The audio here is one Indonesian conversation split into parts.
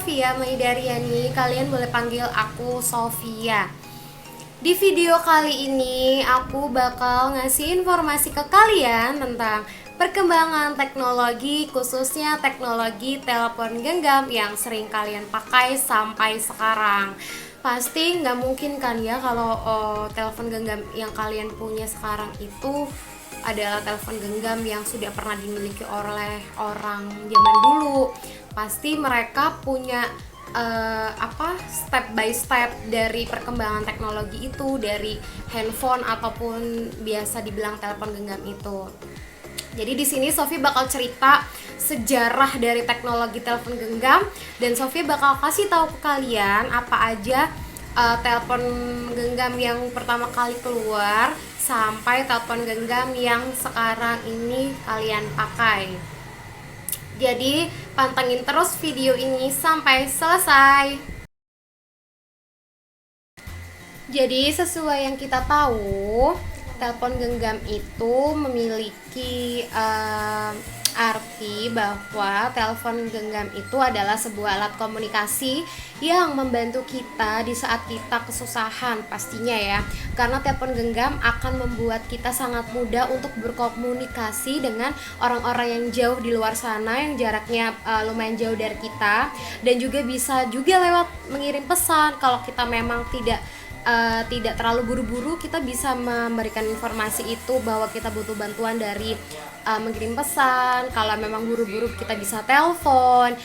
Sofia Maidaryani, kalian boleh panggil aku Sofia. Di video kali ini aku bakal ngasih informasi ke kalian tentang perkembangan teknologi, khususnya teknologi telepon genggam yang sering kalian pakai sampai sekarang. Pasti nggak mungkin kan ya kalau telepon genggam yang kalian punya sekarang itu adalah telepon genggam yang sudah pernah dimiliki oleh orang zaman dulu. Pasti mereka punya step by step dari perkembangan teknologi itu, dari handphone ataupun biasa dibilang telepon genggam itu. Jadi di sini Sofi bakal cerita sejarah dari teknologi telepon genggam, dan Sofi bakal kasih tahu ke kalian apa aja telepon genggam yang pertama kali keluar sampai telepon genggam yang sekarang ini kalian pakai. Jadi pantengin terus video ini sampai selesai. Jadi sesuai yang kita tahu, telepon genggam itu memiliki arti bahwa telepon genggam itu adalah sebuah alat komunikasi yang membantu kita di saat kita kesusahan pastinya ya. Karena telepon genggam akan membuat kita sangat mudah untuk berkomunikasi dengan orang-orang yang jauh di luar sana, yang jaraknya lumayan jauh dari kita, dan juga bisa juga lewat mengirim pesan. Kalau kita memang tidak terlalu buru-buru, kita bisa memberikan informasi itu bahwa kita butuh bantuan dari mengirim pesan. Kalau memang buru-buru kita bisa telepon.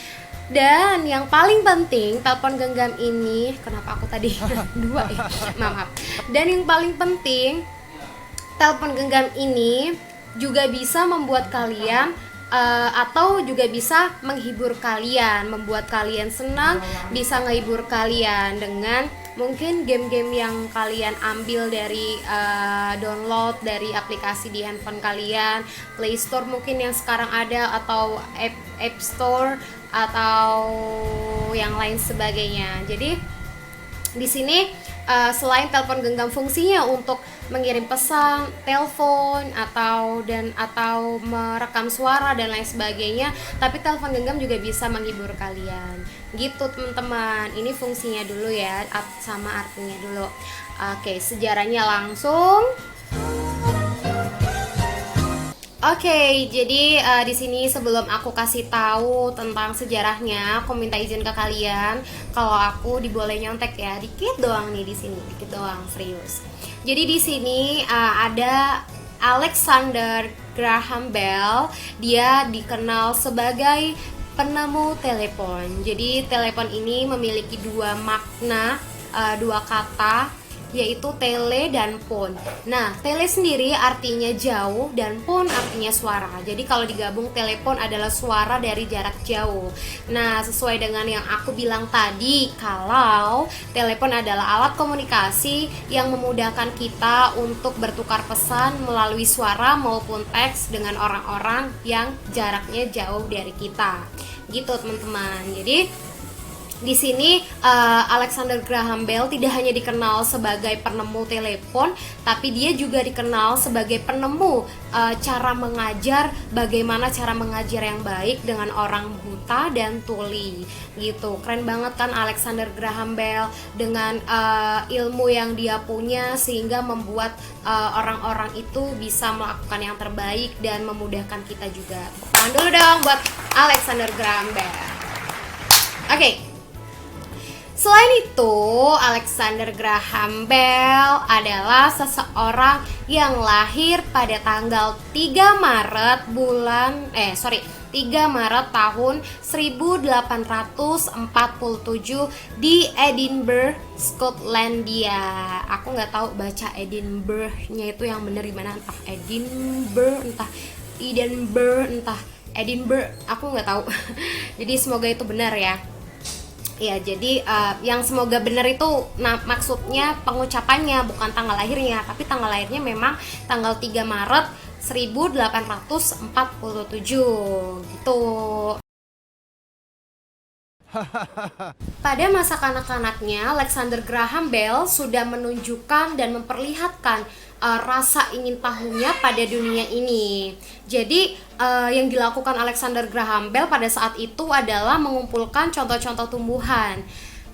Dan yang paling penting, telepon genggam ini, kenapa aku tadi dua ya? Maaf. Dan yang paling penting, telepon genggam ini juga bisa membuat kalian atau juga bisa menghibur kalian, membuat kalian senang, bisa menghibur kalian dengan mungkin game-game yang kalian ambil dari download dari aplikasi di handphone kalian, Play Store mungkin yang sekarang ada, atau App Store atau yang lain sebagainya. Jadi di sini selain telepon genggam fungsinya untuk mengirim pesan, telepon atau merekam suara dan lain sebagainya, tapi telepon genggam juga bisa menghibur kalian. Gitu teman-teman. Ini fungsinya dulu ya, sama artinya dulu. Oke, sejarahnya langsung. Oke, jadi di sini sebelum aku kasih tahu tentang sejarahnya, aku minta izin ke kalian kalau aku diboleh nyontek ya, dikit doang nih di sini, dikit doang, serius. Jadi di sini ada Alexander Graham Bell, dia dikenal sebagai penemu telepon. Jadi telepon ini memiliki dua makna, dua kata, yaitu tele dan phone. Nah, tele sendiri artinya jauh dan phone artinya suara. Jadi kalau digabung, telepon adalah suara dari jarak jauh. Nah, sesuai dengan yang aku bilang tadi, kalau telepon adalah alat komunikasi yang memudahkan kita untuk bertukar pesan melalui suara maupun teks dengan orang-orang yang jaraknya jauh dari kita. Gitu teman-teman. Jadi di sini Alexander Graham Bell tidak hanya dikenal sebagai penemu telepon, tapi dia juga dikenal sebagai penemu cara mengajar, bagaimana cara mengajar yang baik dengan orang buta dan tuli. Gitu, keren banget kan Alexander Graham Bell dengan ilmu yang dia punya, sehingga membuat orang-orang itu bisa melakukan yang terbaik dan memudahkan kita juga. Tepuk tangan dulu dong buat Alexander Graham Bell. Oke. Selain itu, Alexander Graham Bell adalah seseorang yang lahir pada tanggal 3 Maret tahun 1847 di Edinburgh, Skotlandia. Aku nggak tahu baca Edinburgh-nya itu yang bener gimana, entah Edinburgh, entah Edinburgh, aku nggak tahu. Jadi semoga itu benar ya. Ya, jadi yang semoga benar itu maksudnya pengucapannya, bukan tanggal lahirnya, tapi tanggal lahirnya memang tanggal 3 Maret 1847 gitu. Pada masa kanak-kanaknya, Alexander Graham Bell sudah menunjukkan dan memperlihatkan rasa ingin tahunya pada dunia ini. Jadi yang dilakukan Alexander Graham Bell pada saat itu adalah mengumpulkan contoh-contoh tumbuhan.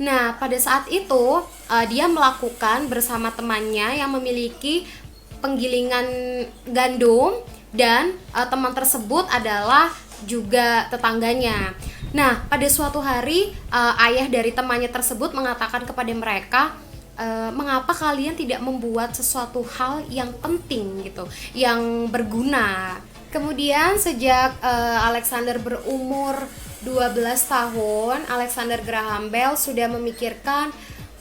Nah, pada saat itu dia melakukan bersama temannya yang memiliki penggilingan gandum, dan teman tersebut adalah juga tetangganya. Nah, pada suatu hari ayah dari temannya tersebut mengatakan kepada mereka, mengapa kalian tidak membuat sesuatu hal yang penting gitu, yang berguna. Kemudian sejak Alexander berumur 12 tahun, Alexander Graham Bell sudah memikirkan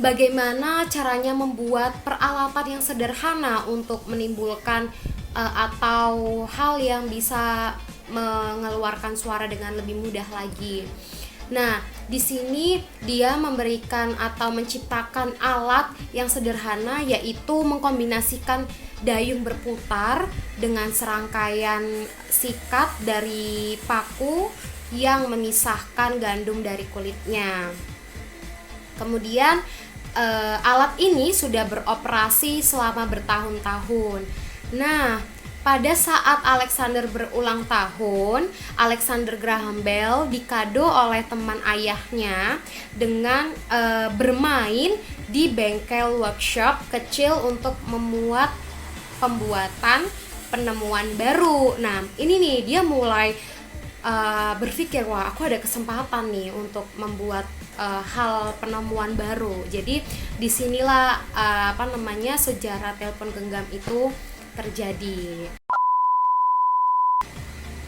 bagaimana caranya membuat peralatan yang sederhana untuk menimbulkan atau hal yang bisa mengeluarkan suara dengan lebih mudah lagi. Nah, di sini dia memberikan atau menciptakan alat yang sederhana, yaitu mengkombinasikan dayung berputar dengan serangkaian sikat dari paku yang memisahkan gandum dari kulitnya. Kemudian alat ini sudah beroperasi selama bertahun-tahun. Nah, pada saat Alexander berulang tahun, Alexander Graham Bell dikado oleh teman ayahnya dengan bermain di bengkel workshop kecil untuk memuat pembuatan penemuan baru. Nah, ini nih dia mulai berpikir, wah aku ada kesempatan nih untuk membuat hal penemuan baru. Jadi disinilah sejarah telepon genggam itu terjadi.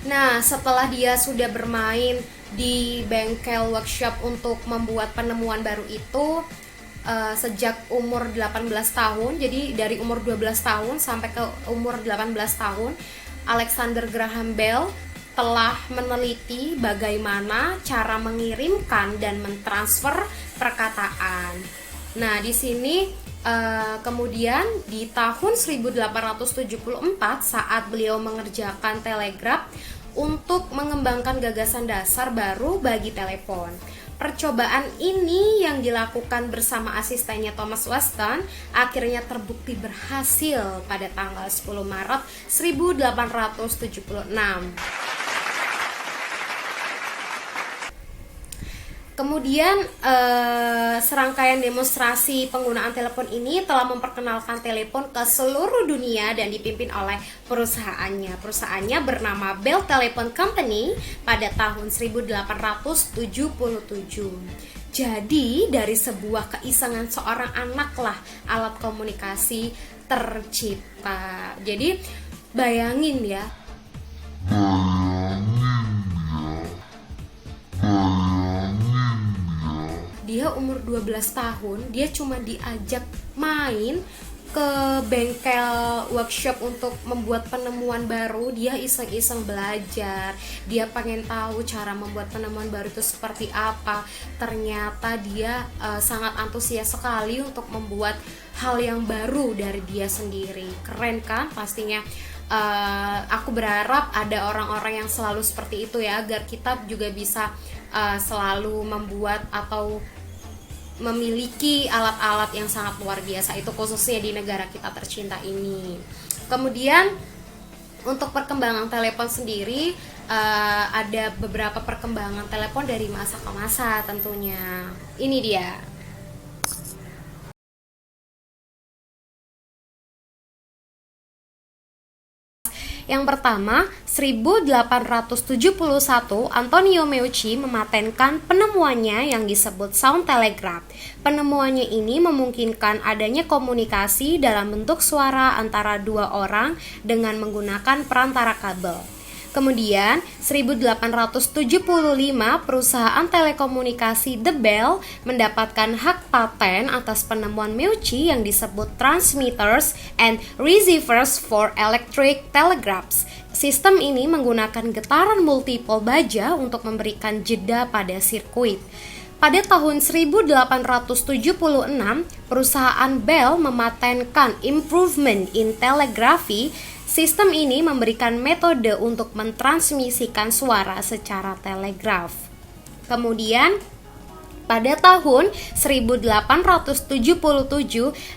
Nah, setelah dia sudah bermain di bengkel workshop untuk membuat penemuan baru itu sejak umur 18 tahun, jadi dari umur 12 tahun sampai ke umur 18 tahun, Alexander Graham Bell telah meneliti bagaimana cara mengirimkan dan mentransfer perkataan. Nah, di sini kemudian di tahun 1874 saat beliau mengerjakan telegraf untuk mengembangkan gagasan dasar baru bagi telepon. Percobaan ini yang dilakukan bersama asistennya Thomas Weston akhirnya terbukti berhasil pada tanggal 10 Maret 1876. Kemudian serangkaian demonstrasi penggunaan telepon ini telah memperkenalkan telepon ke seluruh dunia dan dipimpin oleh perusahaannya. Perusahaannya bernama Bell Telephone Company pada tahun 1877. Jadi dari sebuah keisengan seorang anak lah alat komunikasi tercipta. Jadi bayangin ya. Dia umur 12 tahun, dia cuma diajak main ke bengkel workshop untuk membuat penemuan baru. Dia iseng-iseng belajar, dia pengen tahu cara membuat penemuan baru itu seperti apa. Ternyata dia sangat antusias sekali untuk membuat hal yang baru dari dia sendiri. Keren kan pastinya. Aku berharap ada orang-orang yang selalu seperti itu ya, agar kita juga bisa selalu membuat atau memiliki alat-alat yang sangat luar biasa, itu khususnya di negara kita tercinta ini. Kemudian untuk perkembangan telepon sendiri, ada beberapa perkembangan telepon dari masa ke masa tentunya. Ini dia. Yang pertama, 1871 Antonio Meucci mematenkan penemuannya yang disebut sound telegraph. Penemuannya ini memungkinkan adanya komunikasi dalam bentuk suara antara dua orang dengan menggunakan perantara kabel. Kemudian, 1875 perusahaan telekomunikasi The Bell mendapatkan hak paten atas penemuan Meucci yang disebut transmitters and receivers for electric telegraphs. Sistem ini menggunakan getaran multiple baja untuk memberikan jeda pada sirkuit. Pada tahun 1876, perusahaan Bell mematenkan improvement in telegraphy. Sistem ini memberikan metode untuk mentransmisikan suara secara telegraf. Kemudian Pada tahun 1877,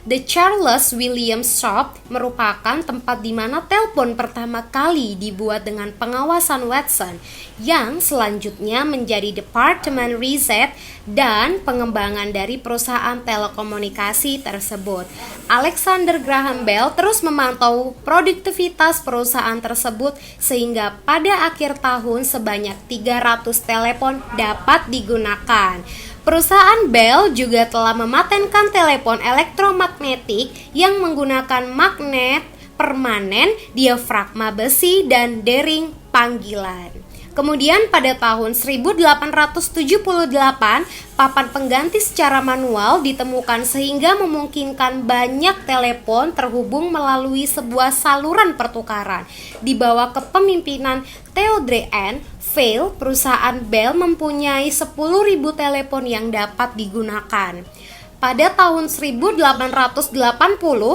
The Charles Williams Shop merupakan tempat di mana telepon pertama kali dibuat dengan pengawasan Watson, yang selanjutnya menjadi Departemen Riset dan pengembangan dari perusahaan telekomunikasi tersebut. Alexander Graham Bell terus memantau produktivitas perusahaan tersebut sehingga pada akhir tahun sebanyak 300 telepon dapat digunakan. Perusahaan Bell juga telah mematenkan telepon elektromagnetik yang menggunakan magnet permanen, diafragma besi, dan dering panggilan. Kemudian pada tahun 1878, papan pengganti secara manual ditemukan sehingga memungkinkan banyak telepon terhubung melalui sebuah saluran pertukaran. Di bawah kepemimpinan Theodore N. Vail, perusahaan Bell mempunyai 10.000 telepon yang dapat digunakan. Pada tahun 1880,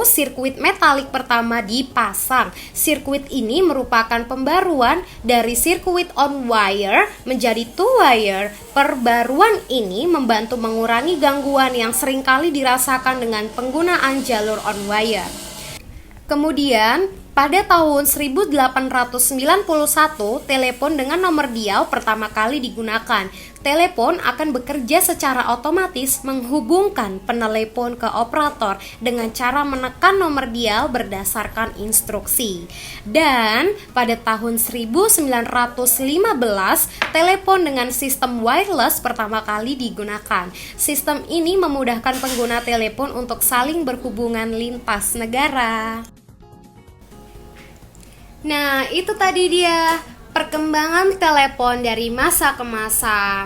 sirkuit metalik pertama dipasang. Sirkuit ini merupakan pembaruan dari sirkuit on wire menjadi two wire. Perbaruan ini membantu mengurangi gangguan yang seringkali dirasakan dengan penggunaan jalur on wire. Kemudian, pada tahun 1891, telepon dengan nomor dial pertama kali digunakan. Telepon akan bekerja secara otomatis menghubungkan penelepon ke operator dengan cara menekan nomor dial berdasarkan instruksi. Dan pada tahun 1915, telepon dengan sistem wireless pertama kali digunakan. Sistem ini memudahkan pengguna telepon untuk saling berhubungan lintas negara. Nah, itu tadi dia perkembangan telepon dari masa ke masa.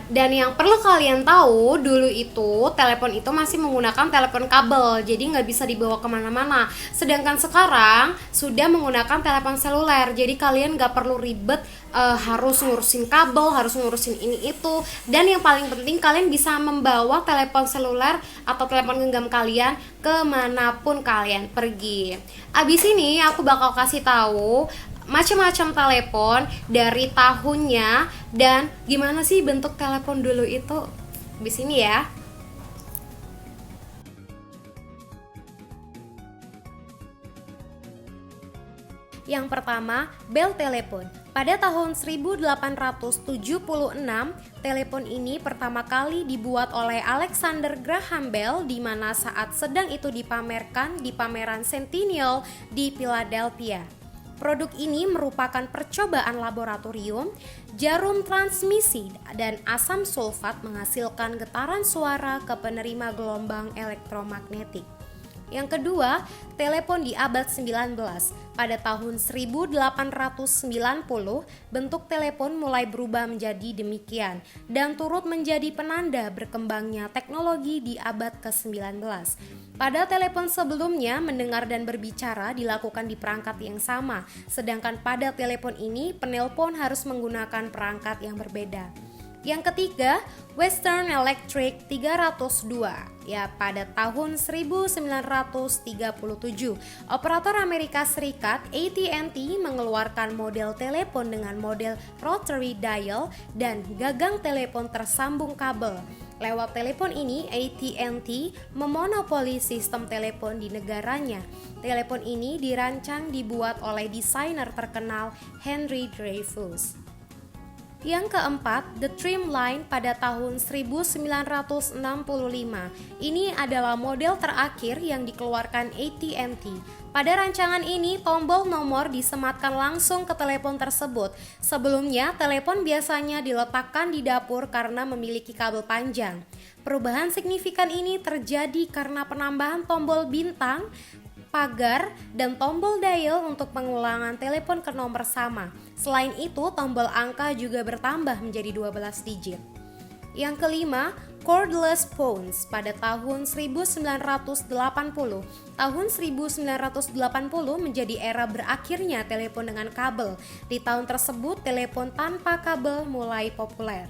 Dan yang perlu kalian tahu, dulu itu telepon itu masih menggunakan telepon kabel, jadi nggak bisa dibawa kemana-mana. Sedangkan sekarang sudah menggunakan telepon seluler, jadi kalian nggak perlu ribet harus ngurusin kabel, harus ngurusin ini itu. Dan yang paling penting, kalian bisa membawa telepon seluler atau telepon genggam kalian kemanapun kalian pergi. Abis ini aku bakal kasih tahu macam-macam telepon dari tahunnya dan gimana sih bentuk telepon dulu itu di sini ya. Yang pertama, Bell Telepon. Pada tahun 1876, telepon ini pertama kali dibuat oleh Alexander Graham Bell, di mana saat sedang itu dipamerkan di pameran Centennial di Philadelphia. Produk ini merupakan percobaan laboratorium. Jarum transmisi dan asam sulfat menghasilkan getaran suara ke penerima gelombang elektromagnetik. Yang kedua, telepon di abad 19. Pada tahun 1890, bentuk telepon mulai berubah menjadi demikian dan turut menjadi penanda berkembangnya teknologi di abad ke-19. Pada telepon sebelumnya, mendengar dan berbicara dilakukan di perangkat yang sama, sedangkan pada telepon ini, penelpon harus menggunakan perangkat yang berbeda. Yang ketiga, Western Electric 302. Ya, pada tahun 1937, operator Amerika Serikat AT&T mengeluarkan model telepon dengan model rotary dial dan gagang telepon tersambung kabel. Lewat telepon ini, AT&T memonopoli sistem telepon di negaranya. Telepon ini dirancang dibuat oleh desainer terkenal Henry Dreyfuss. Yang keempat, The Trimline pada tahun 1965. Ini adalah model terakhir yang dikeluarkan AT&T. Pada rancangan ini, tombol nomor disematkan langsung ke telepon tersebut. Sebelumnya, telepon biasanya diletakkan di dapur karena memiliki kabel panjang. Perubahan signifikan ini terjadi karena penambahan tombol bintang, pagar, dan tombol dial untuk pengulangan telepon ke nomor sama. Selain itu, tombol angka juga bertambah menjadi 12 digit. Yang kelima, cordless phones pada tahun 1980. Tahun 1980 menjadi era berakhirnya telepon dengan kabel. Di tahun tersebut, telepon tanpa kabel mulai populer.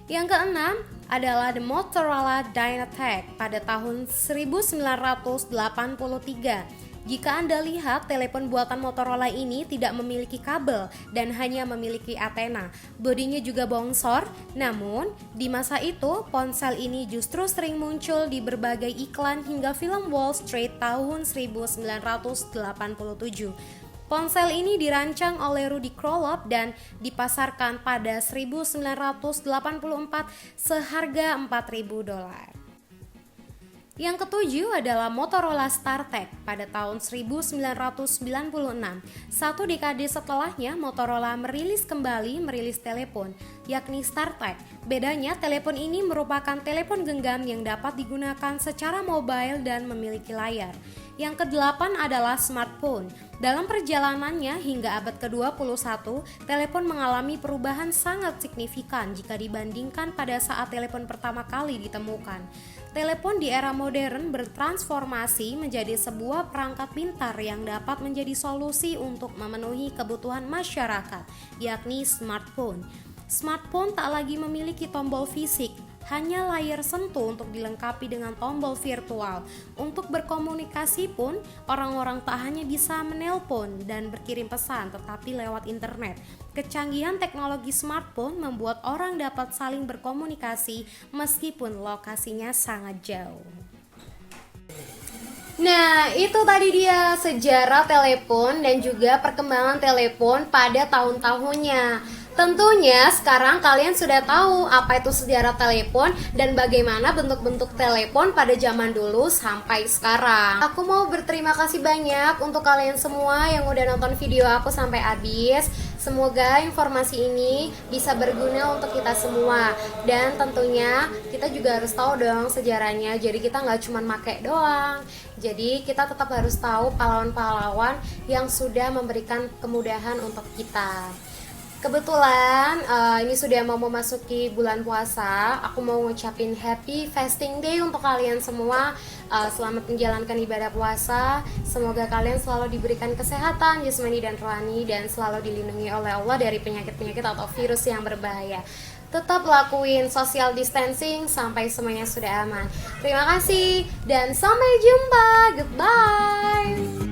Yang keenam adalah The Motorola Dynatec pada tahun 1983. Jika Anda lihat, telepon buatan Motorola ini tidak memiliki kabel dan hanya memiliki antena. Bodinya juga bongsor, namun di masa itu ponsel ini justru sering muncul di berbagai iklan hingga film Wall Street tahun 1987. Ponsel ini dirancang oleh Rudy Krolop dan dipasarkan pada 1984 seharga $4.000. Yang ketujuh adalah Motorola StarTAC pada tahun 1996. Satu dekade setelahnya, Motorola merilis telepon, yakni StarTAC. Bedanya, telepon ini merupakan telepon genggam yang dapat digunakan secara mobile dan memiliki layar. Yang kedelapan adalah smartphone. Dalam perjalanannya hingga abad ke-21, telepon mengalami perubahan sangat signifikan jika dibandingkan pada saat telepon pertama kali ditemukan. Telepon di era modern bertransformasi menjadi sebuah perangkat pintar yang dapat menjadi solusi untuk memenuhi kebutuhan masyarakat, yakni smartphone. Smartphone tak lagi memiliki tombol fisik, hanya layar sentuh untuk dilengkapi dengan tombol virtual. Untuk berkomunikasi pun, orang-orang tak hanya bisa menelpon dan berkirim pesan, tetapi lewat internet. Kecanggihan teknologi smartphone membuat orang dapat saling berkomunikasi meskipun lokasinya sangat jauh. Nah, itu tadi dia sejarah telepon dan juga perkembangan telepon pada tahun-tahunnya. Tentunya sekarang kalian sudah tahu apa itu sejarah telepon dan bagaimana bentuk-bentuk telepon pada zaman dulu sampai sekarang. Aku mau berterima kasih banyak untuk kalian semua yang udah nonton video aku sampai habis. Semoga informasi ini bisa berguna untuk kita semua. Dan tentunya kita juga harus tahu dong sejarahnya. Jadi kita nggak cuma make doang. Jadi kita tetap harus tahu pahlawan-pahlawan yang sudah memberikan kemudahan untuk kita. Kebetulan ini sudah mau memasuki bulan puasa. Aku mau ngucapin happy fasting day untuk kalian semua. Selamat menjalankan ibadah puasa. Semoga kalian selalu diberikan kesehatan jasmani dan rohani, dan selalu dilindungi oleh Allah dari penyakit-penyakit atau virus yang berbahaya. Tetap lakuin social distancing sampai semuanya sudah aman. Terima kasih dan sampai jumpa. Goodbye.